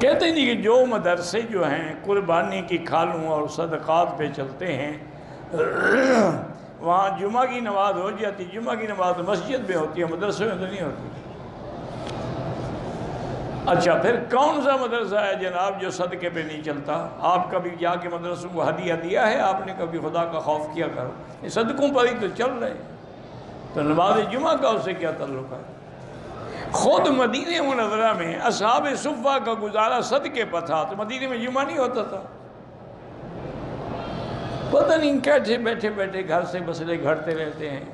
کہتے ہیں کہ جو مدرسے جو ہیں قربانی کی کھالوں اور صدقات پہ چلتے ہیں وہاں جمعہ کی نماز ہو جاتی، جمعہ کی نماز مسجد میں ہوتی ہے، مدرسے میں تو نہیں ہوتی۔ اچھا پھر کون سا مدرسہ ہے جناب جو صدقے پہ نہیں چلتا؟ آپ کبھی جا کے مدرسوں کو ہدیہ دیا ہے؟ آپ نے کبھی خدا کا خوف کیا کرو، یہ صدقوں پر ہی تو چل رہے ہیں، تو نماز جمعہ کا اس سے کیا تعلق ہے؟ خود مدینہ منورہ میں اصحاب صفہ کا گزارا صدقے پر تھا، تو مدینہ میں جمعہ نہیں ہوتا تھا؟ پتہ نہیں کیسے بیٹھے بیٹھے گھر سے مسئلے گھڑتے رہتے ہیں۔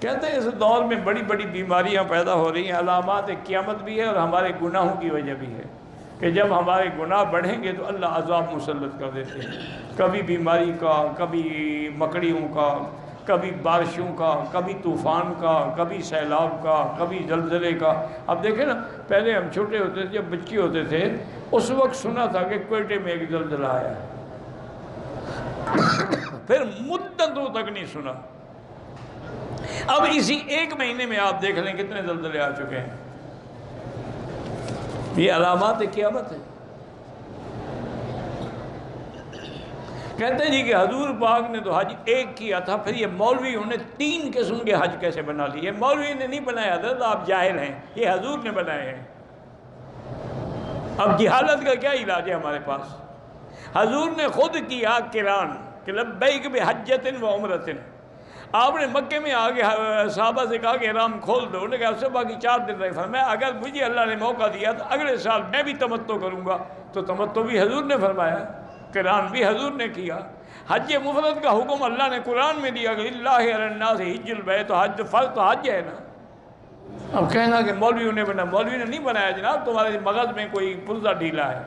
کہتے ہیں اس دور میں بڑی بڑی بیماریاں پیدا ہو رہی ہیں، علامات قیامت بھی ہے اور ہمارے گناہوں کی وجہ بھی ہے کہ جب ہمارے گناہ بڑھیں گے تو اللہ عذاب مسلط کر دیتے ہیں، کبھی بیماری کا، کبھی مکڑیوں کا، کبھی بارشوں کا، کبھی طوفان کا، کبھی سیلاب کا، کبھی زلزلے کا۔ اب دیکھیں نا، پہلے ہم چھوٹے ہوتے تھے، جب بچے ہوتے تھے، اس وقت سنا تھا کہ کوئٹے میں ایک زلزلہ آیا ہے، پھر مدتوں تک نہیں سنا۔ اب اسی ایک مہینے میں آپ دیکھ لیں کتنے زلزلے آ چکے ہیں۔ یہ علامات قیامت ہے۔ کہتے ہیں جی کہ حضور پاک نے تو حج ایک کیا تھا، پھر یہ مولویوں نے 3 قسم کے حج کیسے بنا لیے؟ مولوی نے نہیں بنایا حضرت، آپ جاہل ہیں، یہ حضور نے بنائے ہیں۔ اب جہالت کا کیا علاج ہے ہمارے پاس؟ حضور نے خود کیا قران کہ لبیک بحجۃ و عمرۃ۔ آپ نے مکے میں آگے صحابہ سے کہا کہ احرام کھول دو، انہوں نے کہا اس سے باقی 4 دن رہے۔ فرمایا اگر مجھے اللہ نے موقع دیا تو اگلے سال میں بھی تمتع کروں گا، تو تمتع بھی حضور نے فرمایا، قران بھی حضور نے کیا۔ حج مفرد کا حکم اللہ نے قرآن میں دیا کہ اللہ علی الناس حج البیت، حج فرض تو حج ہے نا۔ اب کہنا کہ مولویوں نے بنا، مولوی نے نہیں بنایا جناب، تمہارے مغز میں کوئی پرزہ ڈھیلا ہے۔